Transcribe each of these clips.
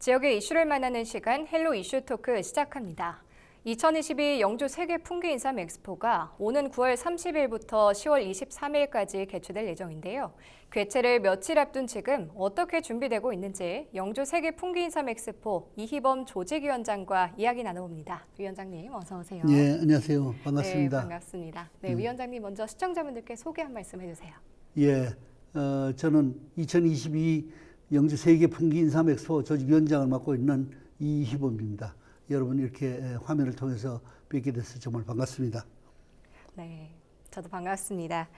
지역의 이슈를 만나는 시간 헬로 이슈 토크 시작합니다. 2022 영주 세계 풍기 인삼 엑스포가 오는 9월 30일부터 10월 23일까지 개최될 예정인데요. 개최를 며칠 앞둔 지금 어떻게 준비되고 있는지 영주 세계 풍기 인삼 엑스포 이희범 조직위원장과 이야기 나눠봅니다. 위원장님 어서 오세요. 네, 안녕하세요. 반갑습니다. 네, 반갑습니다. 네, 위원장님 먼저 시청자분들께 소개 한 말씀 해주세요. 예, 저는 2022 영주 세계 풍기 인삼 엑스포 조직위원장을 맡고 있는 이희범입니다. 여러분 이렇게 화면을 통해서 뵙게 돼서 정말 반갑습니다. 네, 저도 반갑습니다.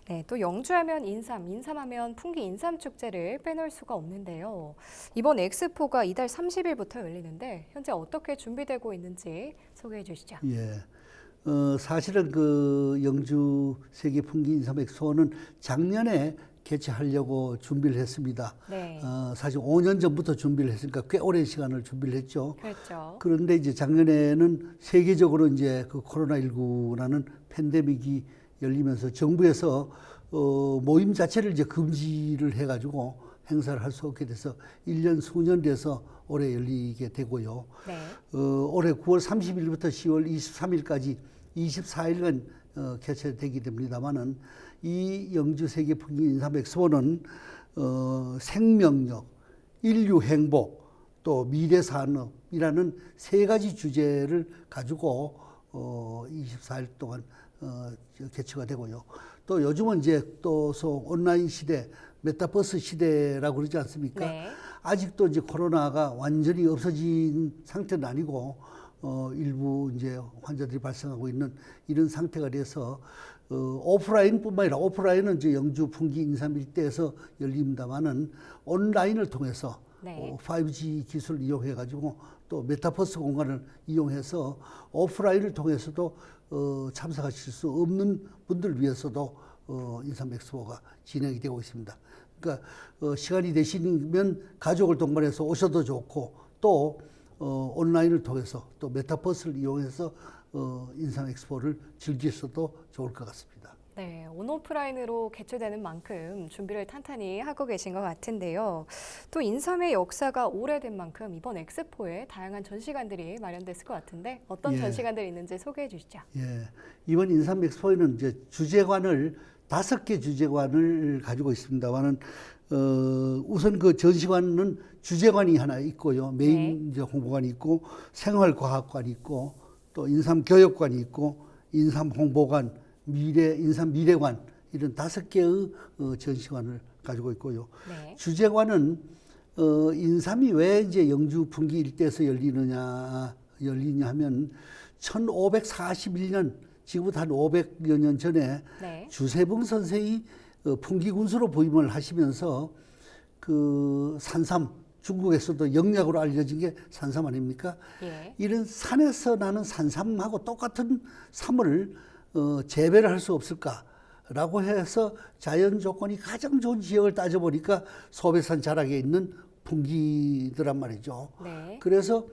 네, 또 영주하면 인삼하면 풍기 인삼 축제를 빼놓을 수가 없는데요. 이번 엑스포가 이달 30일부터 열리는데 현재 어떻게 준비되고 있는지 소개해 주시죠. 예, 사실은 그 영주 세계 풍기 인삼 엑스포는 작년에 개최하려고 준비를 했습니다. 네. 사실 5년 전부터 준비를 했으니까 꽤 오랜 시간을 준비를 했죠. 그렇죠. 그런데 이제 작년에는 세계적으로 이제 그 코로나19라는 팬데믹이 열리면서 정부에서 모임 자체를 이제 금지를 해가지고 행사를 할 수 없게 돼서 1년 수년 돼서 올해 열리게 되고요. 네. 올해 9월 30일부터 10월 23일까지 24일간 개최되게 됩니다만은 이 영주 세계 풍기 인삼 엑스포는 생명력, 인류 행복, 또 미래 산업이라는 세 가지 주제를 가지고 24일 동안 개최가 되고요. 또 요즘은 이제 또 온라인 시대, 메타버스 시대라고 그러지 않습니까? 네. 아직도 이제 코로나가 완전히 없어진 상태는 아니고 일부 이제 환자들이 발생하고 있는 이런 상태가 돼서 오프라인뿐만 아니라 오프라인은 이제 영주 풍기 인삼 일대에서 열립니다만은 온라인을 통해서 네. 5G 기술을 이용해 가지고 또 메타버스 공간을 이용해서 오프라인을 통해서도 참석하실 수 없는 분들을 위해서도 인삼 엑스포가 진행이 되고 있습니다. 그러니까 시간이 되시면 가족을 동반해서 오셔도 좋고 또 온라인을 통해서 또 메타버스를 이용해서 인삼 엑스포를 즐기셔도 좋을 것 같습니다. 네, 온오프라인으로 개최되는 만큼 준비를 탄탄히 하고 계신 것 같은데요. 또 인삼의 역사가 오래된 만큼 이번 엑스포에 다양한 전시관들이 마련됐을 것 같은데 어떤 예. 전시관들이 있는지 소개해 주시죠. 예, 이번 인삼 엑스포에는 이제 주제관을 5개 주제관을 가지고 있습니다만은 우선 그 전시관은 주제관이 하나 있고요. 메인 이제 홍보관이 있고 생활과학관이 있고 또 인삼 교육관이 있고 인삼 홍보관, 인삼 미래관 이런 5개의 전시관을 가지고 있고요. 네. 주제관은 인삼이 왜 이제 영주 풍기 일대에서 열리냐 하면 1541년 지금부터 한 500여 년 전에 네. 주세봉 선생이 풍기군수로 부임을 하시면서 그 산삼, 중국에서도 영약으로 알려진 게 산삼 아닙니까? 예. 이런 산에서 나는 산삼하고 똑같은 삼을 재배를 할 수 없을까라고 해서 자연 조건이 가장 좋은 지역을 따져보니까 소백산 자락에 있는 풍기더란 말이죠. 네. 그래서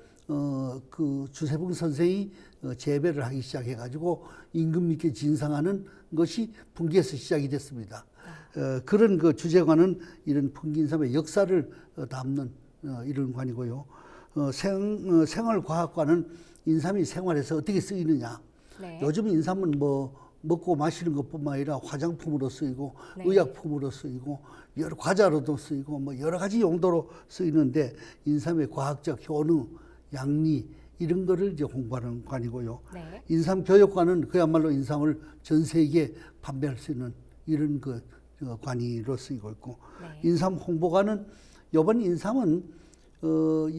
그 주세봉 선생이 재배를 하기 시작해가지고 임금님께 진상하는 것이 풍기에서 시작이 됐습니다. 그런 그 주제관은 이런 풍기인삼의 역사를 담는 이런 관이고요. 생활과학관은 인삼이 생활에서 어떻게 쓰이느냐. 네. 요즘 인삼은 뭐 먹고 마시는 것뿐만 아니라 화장품으로 쓰이고 네. 의약품으로 쓰이고 여러 과자로도 쓰이고 뭐 여러 가지 용도로 쓰이는데 인삼의 과학적 효능, 양리 이런 거를 이제 홍보하는 관이고요. 네. 인삼 교육관은 그야말로 인삼을 전 세계에 판매할 수 있는 이런 그 관이로 쓰이고 있고 네. 인삼 홍보관은 이번 인삼은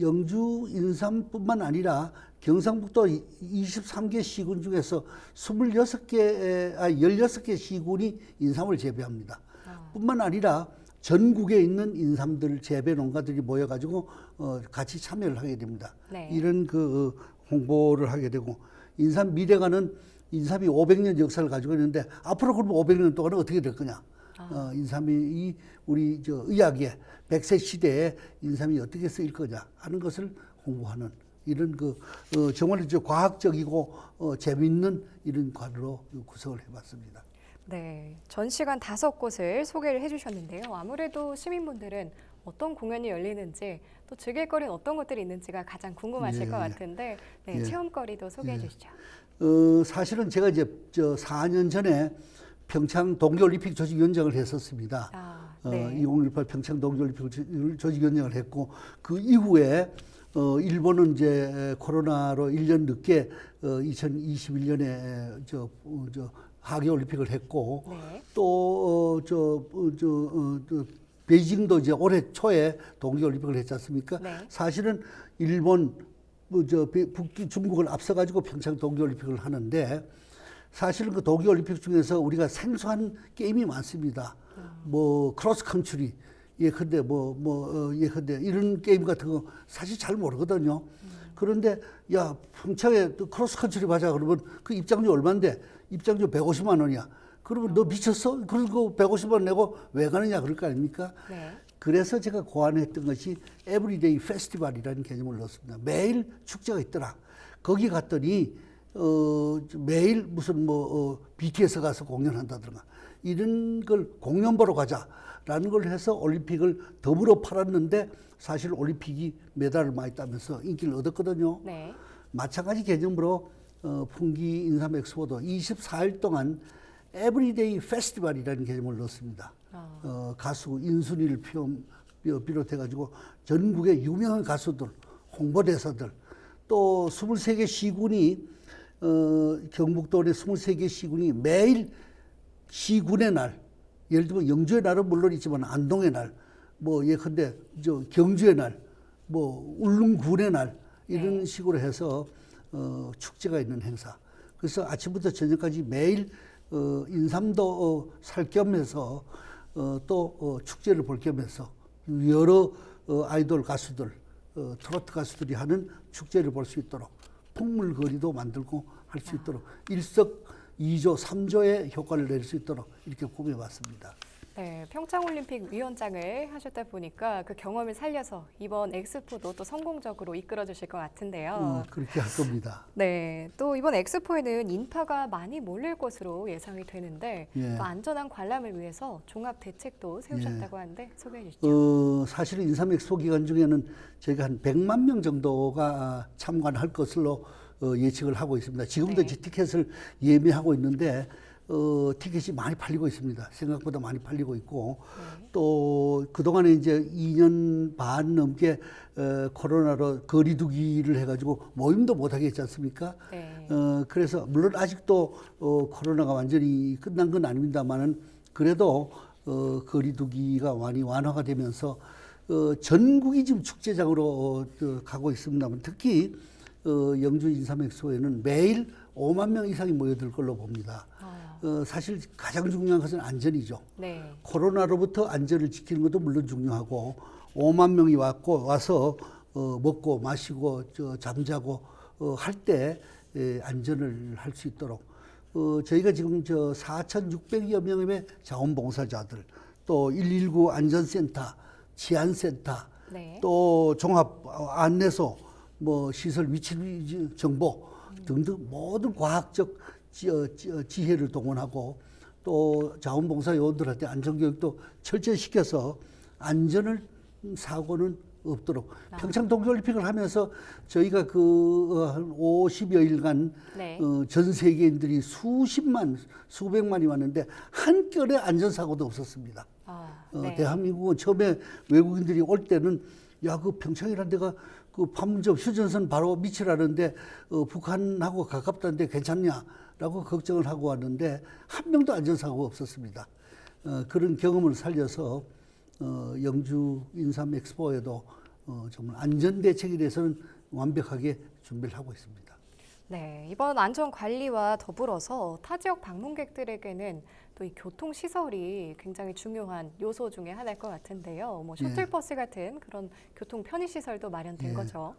영주 인삼뿐만 아니라 경상북도 23개 시군 중에서 16개 시군이 인삼을 재배합니다. 뿐만 아니라 전국에 있는 인삼들 재배 농가들이 모여가지고 같이 참여를 하게 됩니다. 네. 이런 그 홍보를 하게 되고 인삼 미래관은 인삼이 500년 역사를 가지고 있는데 앞으로 그러면 500년 동안은 어떻게 될 거냐? 인삼이 우리 저 의학의 100세 시대에 인삼이 어떻게 쓰일 거냐 하는 것을 홍보하는 이런 그 정말 이제 과학적이고 재미있는 이런 관으로 구성을 해봤습니다. 네, 전시관 5곳을 소개를 해주셨는데요. 아무래도 시민분들은 어떤 공연이 열리는지 또 즐길거리는 어떤 것들이 있는지가 가장 궁금하실 예, 것 예. 같은데 네, 예. 체험거리도 소개해 예. 주시죠. 사실은 제가 이제 4년 전에 평창 동계올림픽 조직위원장을 했었습니다. 네. 2018 평창 동계올림픽 조직위원장을 했고 그 이후에 일본은 이제 코로나로 1년 늦게 2021년에 하계올림픽을 했고 네. 또 베이징도 이제 올해 초에 동계올림픽을 했지 않습니까? 네. 사실은 일본 중국을 앞서가지고 평창 동계올림픽을 하는데 사실은 그 동계올림픽 중에서 우리가 생소한 게임이 많습니다. 뭐 크로스 컨트리 예컨대 예컨대 이런 게임 같은 거 사실 잘 모르거든요. 그런데 야 평창에 또 크로스 컨트리 가자 그러면 그 입장료 얼마인데 입장료 150만 원이야. 그러면 너 미쳤어? 그리고 150만 원 내고 왜 가느냐 그럴 거 아닙니까? 네. 그래서 제가 고안했던 것이 에브리데이 페스티벌이라는 개념을 넣었습니다. 매일 축제가 있더라. 거기 갔더니 매일 무슨 BTS 가서 공연한다든가 이런 걸 공연 보러 가자라는 걸 해서 올림픽을 더불어 팔았는데 사실 올림픽이 메달을 많이 따면서 인기를 얻었거든요. 네. 마찬가지 개념으로 풍기 인삼 엑스포도 24일 동안 에브리데이 페스티벌이라는 개념을 넣었습니다. 가수 인순이를 비롯해가지고 전국의 유명한 가수들, 홍보대사들, 또 23개 시군이 경북도의 23개 시군이 매일 시군의 날, 예를 들면 영주의 날은 물론 있지만 안동의 날, 예컨대 경주의 날, 울릉군의 날 이런 식으로 해서 축제가 있는 행사. 그래서 아침부터 저녁까지 매일 인삼도 살 겸해서 또 축제를 볼 겸해서 여러 아이돌 가수들, 트로트 가수들이 하는 축제를 볼 수 있도록 풍물거리도 만들고 할 수 있도록 일석이조 삼조의 효과를 낼 수 있도록 이렇게 꾸며봤습니다. 네, 평창올림픽 위원장을 하셨다 보니까 그 경험을 살려서 이번 엑스포도 또 성공적으로 이끌어 주실 것 같은데요. 그렇게 할 겁니다. 네, 또 이번 엑스포에는 인파가 많이 몰릴 것으로 예상이 되는데 예. 또 안전한 관람을 위해서 종합 대책도 세우셨다고 하는데 소개해 주시죠. 사실은 인삼 엑스포 기간 중에는 저희가 한 100만 명 정도가 참관할 것으로 예측을 하고 있습니다. 지금도 네. 이제 티켓을 예매하고 있는데 티켓이 많이 팔리고 있습니다. 생각보다 많이 팔리고 있고 또 그동안에 이제 2년 반 넘게 코로나로 거리두기를 해가지고 모임도 못하게 했지 않습니까? 네. 그래서 물론 아직도 코로나가 완전히 끝난 건 아닙니다만은 그래도 거리두기가 많이 완화가 되면서 전국이 지금 축제장으로 가고 있습니다만 특히 영주 인삼 엑스포에는 매일 5만 명 이상이 모여들 걸로 봅니다. 사실 가장 중요한 것은 안전이죠. 네. 코로나로부터 안전을 지키는 것도 물론 중요하고 5만 명이 와서 먹고 마시고 잠자고 할 때 안전을 할 수 있도록 저희가 지금 4,600여 명의 자원봉사자들 또 119 안전센터, 치안센터, 네. 또 종합 안내소, 시설 위치 정보 등등 모든 과학적 지혜를 동원하고 또 자원봉사 요원들한테 안전교육도 철저히 시켜서 안전을 사고는 없도록 평창 동계올림픽을 하면서 저희가 한 50여일간 네. 전 세계인들이 수백만이 왔는데 한 건의 안전사고도 없었습니다. 네. 대한민국은 처음에 외국인들이 올 때는 야, 그 평창이라는 데가 그 판문점 휴전선 바로 밑이라는데 북한하고 가깝다는데 괜찮냐라고 걱정을 하고 왔는데 한 명도 안전사고가 없었습니다. 그런 경험을 살려서 영주 인삼 엑스포에도 정말 안전대책에 대해서는 완벽하게 준비를 하고 있습니다. 네, 이번 안전 관리와 더불어서 타 지역 방문객들에게는 또 이 교통 시설이 굉장히 중요한 요소 중에 하나일 것 같은데요. 셔틀버스 같은 그런 교통 편의 시설도 마련된 거죠.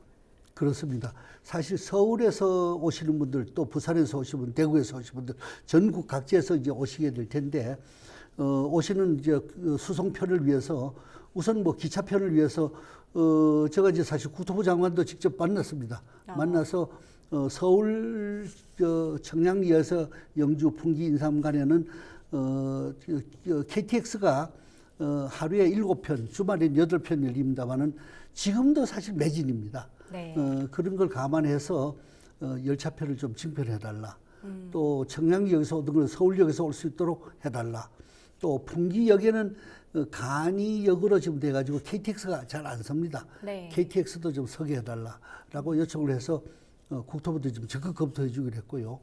그렇습니다. 사실 서울에서 오시는 분들, 또 부산에서 오시는 분들, 대구에서 오시는 분들, 전국 각지에서 이제 오시게 될 텐데, 오시는 이제 수송편을 위해서 우선 기차편을 위해서 제가 이제 사실 국토부 장관도 직접 만났습니다. 만나서 서울 청량리에서 영주 풍기 인삼 간에는 KTX가 하루에 7편, 주말에 8편 열립니다만은 지금도 사실 매진입니다. 네. 그런 걸 감안해서 열차표를 좀 증편해달라. 또 청량역에서 오던 걸 서울역에서 올 수 있도록 해달라. 또 풍기역에는 간이역으로 지금 돼가지고 KTX가 잘 안 섭니다. 네. KTX도 좀 서게 해달라라고 요청을 해서 국토부도 좀 적극 검토해 주기로 했고요.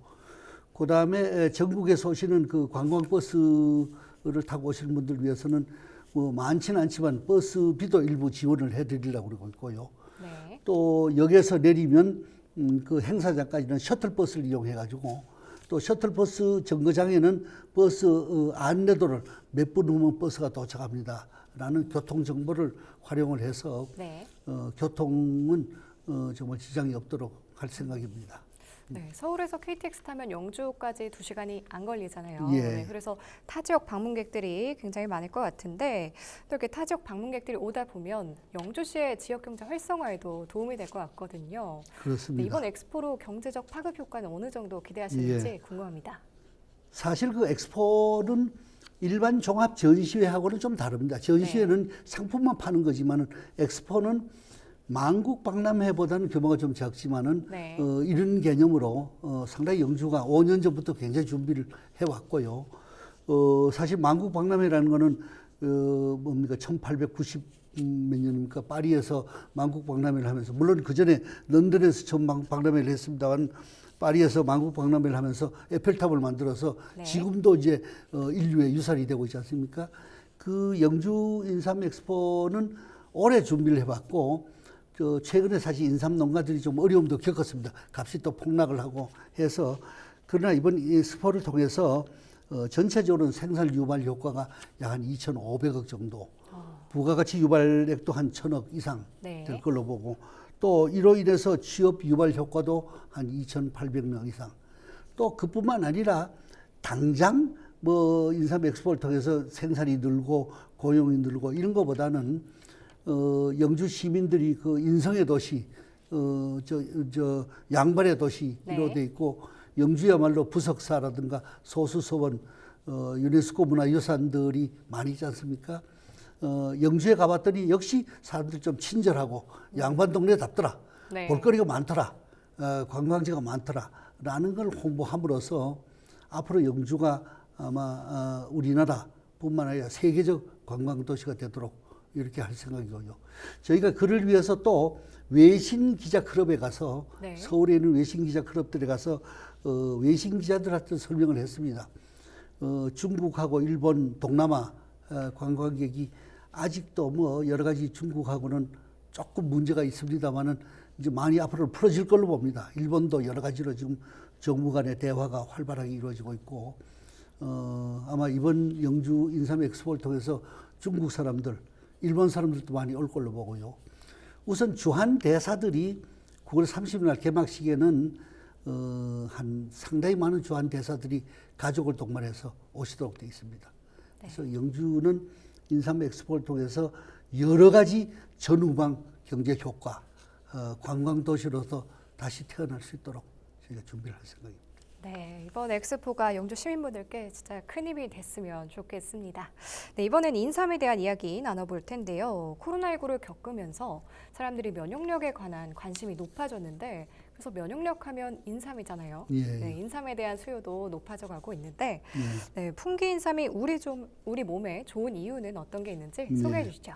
그 다음에 전국에서 오시는 그 관광버스를 타고 오시는 분들 위해서는 뭐 많지는 않지만 버스비도 일부 지원을 해드리려고 그러고 있고요. 네. 또 역에서 내리면 그 행사장까지는 셔틀버스를 이용해가지고 또 셔틀버스 정거장에는 버스 안내도를 몇 분 후면 버스가 도착합니다라는 교통 정보를 활용을 해서 네. 교통은 정말 지장이 없도록 할 생각입니다. 네, 서울에서 KTX 타면 영주까지 2시간이 안 걸리잖아요. 예. 네, 그래서 타 지역 방문객들이 굉장히 많을 것 같은데 또 이렇게 타 지역 방문객들이 오다 보면 영주시의 지역 경제 활성화에도 도움이 될 것 같거든요. 네, 그렇습니다. 이번 엑스포로 경제적 파급 효과는 어느 정도 기대하시는지 궁금합니다. 사실 그 엑스포는 일반 종합 전시회하고는 좀 다릅니다. 전시회는 상품만 파는 거지만은 엑스포는 만국 박람회보다는 규모가 좀 작지만은 네. 이런 개념으로 상당히 영주가 5년 전부터 굉장히 준비를 해왔고요. 사실 만국 박람회라는 거는 뭡니까 1890 몇 년입니까 파리에서 만국 박람회를 하면서 물론 그 전에 런던에서 처음 만국 박람회를 했습니다만 파리에서 만국 박람회를 하면서 에펠탑을 만들어서 네. 지금도 이제 인류의 유산이 되고 있지 않습니까? 그 영주 인삼 엑스포는 오래 준비를 해봤고 최근에 사실 인삼 농가들이 좀 어려움도 겪었습니다. 값이 또 폭락을 하고 해서 그러나 이번 이 스포를 통해서 전체적으로는 생산 유발 효과가 약 한 2,500억 정도, 부가가치 유발액도 한 1,000억 이상 네. 될 걸로 보고 또 이로 인해서 취업 유발 효과도 한 2,800명 이상. 또 그뿐만 아니라 당장 뭐 인삼 엑스포를 통해서 생산이 늘고 고용이 늘고 이런 것보다는 영주 시민들이 그 인성의 도시, 양발의 도시로 돼 있고 영주야말로 부석사라든가 소수서원, 유네스코 문화유산들이 많이 있지 않습니까? 영주에 가봤더니 역시 사람들이 좀 친절하고 양반 동네답더라. 네. 볼거리가 많더라. 관광지가 많더라. 라는 걸 홍보함으로써 앞으로 영주가 아마 우리나라뿐만 아니라 세계적 관광도시가 되도록 이렇게 할 생각이고요. 저희가 그를 위해서 또 외신 기자 클럽에 가서 네. 서울에 있는 외신 기자 클럽들에 가서 외신 기자들한테 설명을 했습니다. 중국하고 일본, 동남아 관광객이 아직도 뭐 여러 가지 중국하고는 조금 문제가 있습니다만은 이제 많이 앞으로 풀어질 걸로 봅니다. 일본도 여러 가지로 지금 정부 간의 대화가 활발하게 이루어지고 있고 아마 이번 영주 인삼 엑스포를 통해서 중국 사람들, 일본 사람들도 많이 올 걸로 보고요. 우선 주한 대사들이 9월 30일 날 개막식에는 한 상당히 많은 주한 대사들이 가족을 동반해서 오시도록 되어 있습니다. 그래서 영주는 인삼 엑스포를 통해서 여러 가지 전후방 경제 효과, 관광 도시로서 다시 태어날 수 있도록 저희가 준비를 할 생각입니다. 네, 이번 엑스포가 영주 시민분들께 진짜 큰 힘이 됐으면 좋겠습니다. 네, 이번엔 인삼에 대한 이야기 나눠볼 텐데요. 코로나19를 겪으면서 사람들이 면역력에 관한 관심이 높아졌는데 그래서 면역력 하면 인삼이잖아요. 예. 네, 인삼에 대한 수요도 높아져 가고 있는데 예. 네, 풍기 인삼이 우리 몸에 좋은 이유는 어떤 게 있는지 소개해 주시죠.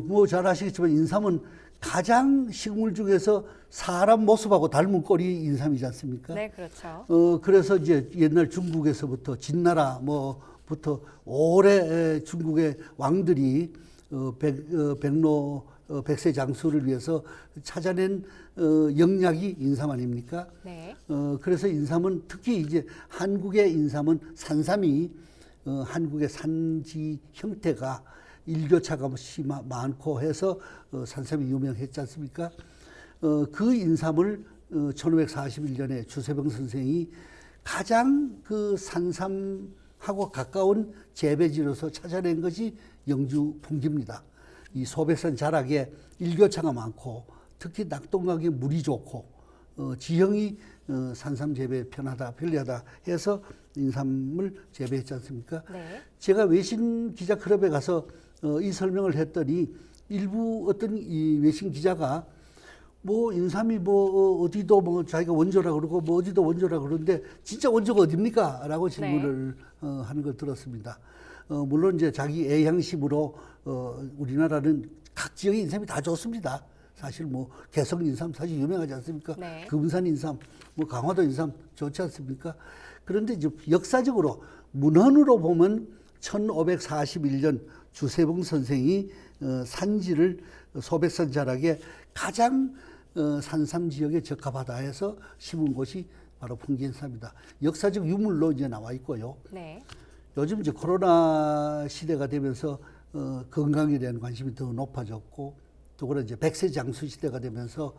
뭐 잘 아시겠지만 인삼은 가장 식물 중에서 사람 모습하고 닮은 꼴이 인삼이지 않습니까? 네, 그렇죠. 그래서 이제 옛날 중국에서부터 진나라 뭐부터 오래 중국의 왕들이 백세 장수를 위해서 찾아낸 영약이 인삼 아닙니까? 네. 그래서 인삼은 특히 이제 한국의 인삼은 산삼이 한국의 산지 형태가 일교차가 많고 해서 산삼이 유명했지 않습니까? 그 인삼을 1541년에 주세병 선생이 가장 그 산삼하고 가까운 재배지로서 찾아낸 것이 영주 풍기입니다. 이 소백산 자락에 일교차가 많고 특히 낙동강에 물이 좋고 지형이 산삼 재배에 편리하다 해서 인삼을 재배했지 않습니까? 네. 제가 외신 기자 클럽에 가서 이 설명을 했더니 일부 어떤 이 외신 기자가 뭐 인삼이 뭐 어디도 뭐 자기가 원조라 그러고 뭐 어디도 원조라 그러는데 진짜 원조가 어딥니까? 라고 질문을 하는 걸 들었습니다. 물론 이제 자기 애향심으로 우리나라는 각 지역의 인삼이 다 좋습니다. 사실 뭐 개성 인삼 사실 유명하지 않습니까? 네. 금산 인삼, 뭐 강화도 인삼 좋지 않습니까? 그런데 이제 역사적으로 문헌으로 보면 1541년 주세봉 선생이 산지를 소백산 자락에 가장 산삼 지역에 적합하다 해서 심은 곳이 바로 풍기인삼이다. 역사적 유물로 이제 나와 있고요. 네. 요즘 이제 코로나 시대가 되면서 건강에 대한 관심이 더 높아졌고, 또 그런 이제 100세 장수 시대가 되면서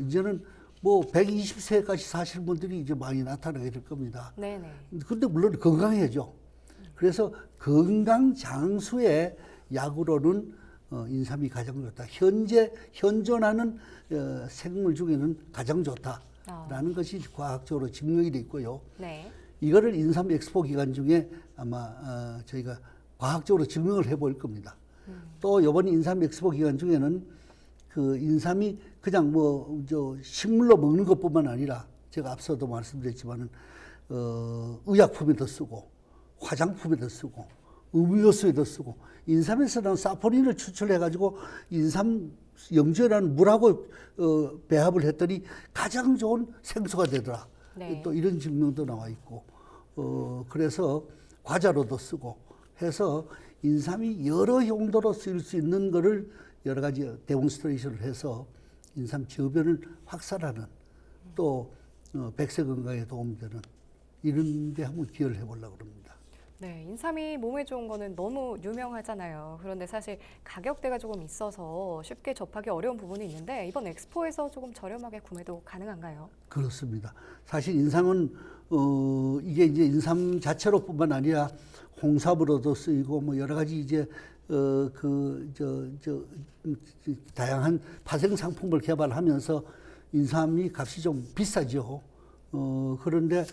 이제는 뭐 120세까지 사시는 분들이 이제 많이 나타나게 될 겁니다. 네네. 근데 물론 건강해야죠. 그래서 건강 장수의 약으로는 인삼이 가장 좋다. 현재 현존하는 생물 중에는 가장 좋다라는 것이 과학적으로 증명이 돼 있고요. 네. 이거를 인삼 엑스포 기간 중에 아마 저희가 과학적으로 증명을 해볼 겁니다. 또 이번 인삼 엑스포 기간 중에는 그 인삼이 그냥 뭐 저 식물로 먹는 것뿐만 아니라 제가 앞서도 말씀드렸지만은 의약품에도 쓰고 화장품에도 쓰고 음료수에도 쓰고 인삼에서 나온 사포닌을 추출해 가지고 인삼 영주라는 물하고 배합을 했더니 가장 좋은 생수가 되더라. 네. 또 이런 증명도 나와 있고 그래서 과자로도 쓰고 해서 인삼이 여러 용도로 쓰일 수 있는 거를 여러 가지 데몬스트레이션을 해서 인삼 저변을 확산하는 또 백세 건강에 도움이 되는 이런 데 한번 기여를 해보려고 합니다. 네, 인삼이 몸에 좋은 거는 너무 유명하잖아요. 그런데 사실 가격대가 조금 있어서 쉽게 접하기 어려운 부분이 있는데 이번 엑스포에서 조금 저렴하게 구매도 가능한가요? 그렇습니다. 사실 인삼은 이게 이제 인삼 자체로뿐만 아니라 홍삼으로도 쓰이고 뭐 여러 가지 이제 다양한 파생 상품을 개발하면서 인삼이 값이 좀 비싸죠. 그런데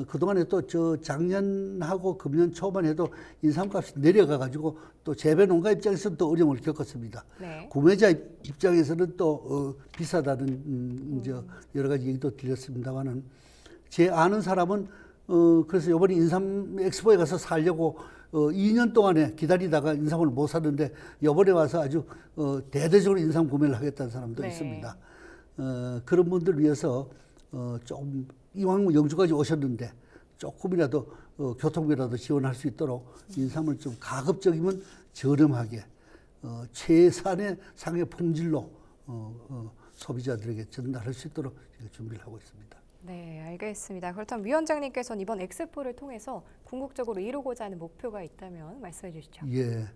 그동안에 또 작년하고 금년 초반 해도 인삼값이 내려가 가지고 또 재배 농가 입장에서는 또 어려움을 겪었습니다. 네. 구매자 입장에서는 또 비싸다는 이제 여러 가지 얘기도 드렸습니다만은 제 아는 사람은 그래서 이번에 인삼 엑스포에 가서 살려고 2년 동안에 기다리다가 인삼을 못 샀는데 이번에 와서 아주 대대적으로 인삼 구매를 하겠다는 사람도 네. 있습니다. 그런 분들 위해서 좀 이왕 영주까지 오셨는데 조금이라도 교통비라도 지원할 수 있도록 인삼을 좀 가급적이면 저렴하게 최상의 상의 품질로 소비자들에게 전달할 수 있도록 준비를 하고 있습니다. 네, 알겠습니다. 그렇다면 위원장님께서는 이번 엑스포를 통해서 궁극적으로 이루고자 하는 목표가 있다면 말씀해 주시죠. 예.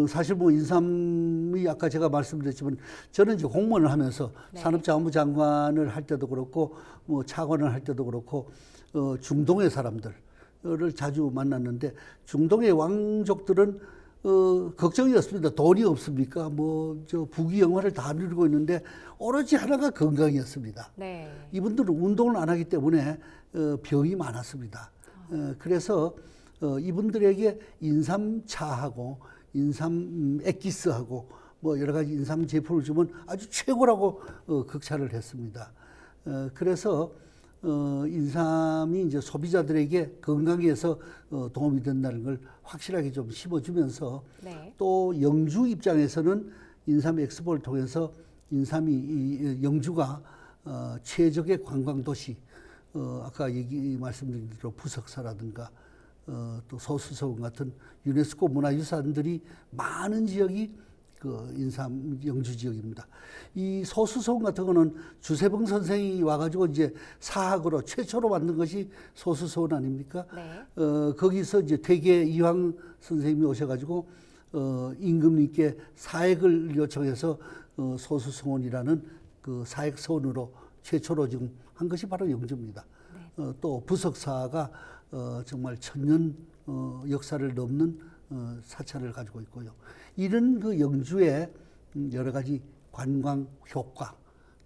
사실 뭐 인삼이 아까 제가 말씀드렸지만 저는 이제 공무원을 하면서 네. 산업자원부 장관을 할 때도 그렇고 뭐 차관을 할 때도 그렇고 중동의 사람들을 자주 만났는데 중동의 왕족들은 걱정이 없습니다. 돈이 없습니까? 뭐 저 부귀 영화를 다 누리고 있는데 오로지 하나가 건강이었습니다. 네. 이분들은 운동을 안 하기 때문에 병이 많았습니다. 그래서 이분들에게 인삼차하고 인삼 엑기스하고 뭐 여러 가지 인삼 제품을 주면 아주 최고라고 극찬을 했습니다. 그래서 인삼이 이제 소비자들에게 건강에서 도움이 된다는 걸 확실하게 좀 심어주면서 네. 또 영주 입장에서는 인삼 엑스포를 통해서 인삼이 이 영주가 최적의 관광 도시 아까 말씀드린 대로 부석사라든가 또 소수서원 같은 유네스코 문화유산들이 많은 지역이 그 인삼 영주 지역입니다. 이 소수서원 같은 거는 주세봉 선생이 와가지고 이제 사학으로 최초로 만든 것이 소수서원 아닙니까? 네. 거기서 이제 퇴계 이황 선생님이 오셔가지고 임금님께 사액을 요청해서 소수서원이라는 그 사액서원으로 최초로 지금 한 것이 바로 영주입니다. 네. 또 부석사가 정말 천년 역사를 넘는 사찰을 가지고 있고요. 이런 그 영주의 여러 가지 관광 효과,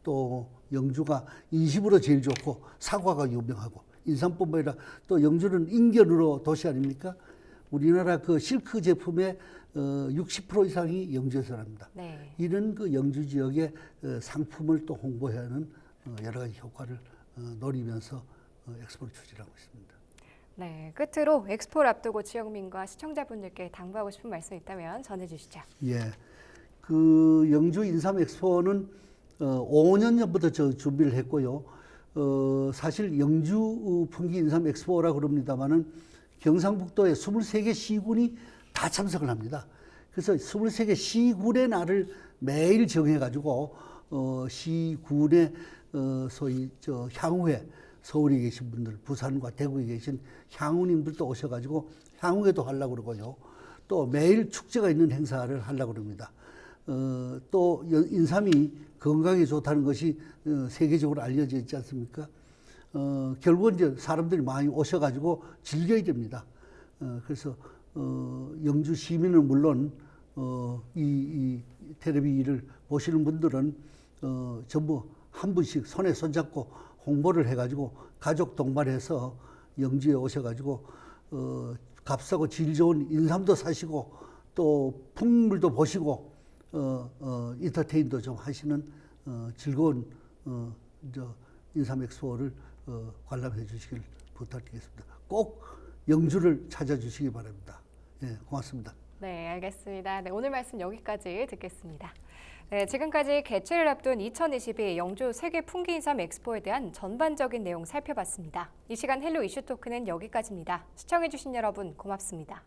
또 영주가 인심으로 제일 좋고 사과가 유명하고 인삼뿐만 아니라 또 영주는 인견으로 도시 아닙니까? 우리나라 그 실크 제품의 60% 이상이 영주에서 납니다. 네. 이런 그 영주 지역의 상품을 또 홍보해야 하는 여러 가지 효과를 노리면서 엑스포를 추진하고 있습니다. 네, 끝으로 엑스포를 앞두고 지역민과 시청자분들께 당부하고 싶은 말씀 있다면 전해주시죠. 예, 그 영주 인삼 엑스포는 5년 전부터 준비를 했고요. 사실 영주 풍기 인삼 엑스포라 그럽니다만은 경상북도의 23개 시군이 다 참석을 합니다. 그래서 23개 시군의 날을 매일 정해가지고 시군의 소위 향후에 서울에 계신 분들, 부산과 대구에 계신 향후님들도 오셔가지고 향후에도 하려고 그러고요. 또 매일 축제가 있는 행사를 하려고 그럽니다. 또 인삼이 건강에 좋다는 것이 세계적으로 알려져 있지 않습니까? 결국은 이제 사람들이 많이 오셔가지고 즐겨야 됩니다. 그래서 영주 시민은 물론 이 텔레비를 보시는 분들은 전부 한 분씩 손에 손잡고 홍보를 해가지고 가족 동반해서 영주에 오셔가지고 값싸고 질 좋은 인삼도 사시고 또 풍물도 보시고 인터테인도 좀 하시는 즐거운 인삼 엑스포를 관람해 주시길 부탁드리겠습니다. 꼭 영주를 찾아주시기 바랍니다. 예, 고맙습니다. 네, 알겠습니다. 네, 오늘 말씀 여기까지 듣겠습니다. 네, 지금까지 개최를 앞둔 2022 영주 세계 풍기 인삼 엑스포에 대한 전반적인 내용 살펴봤습니다. 이 시간 헬로 이슈 토크는 여기까지입니다. 시청해주신 여러분 고맙습니다.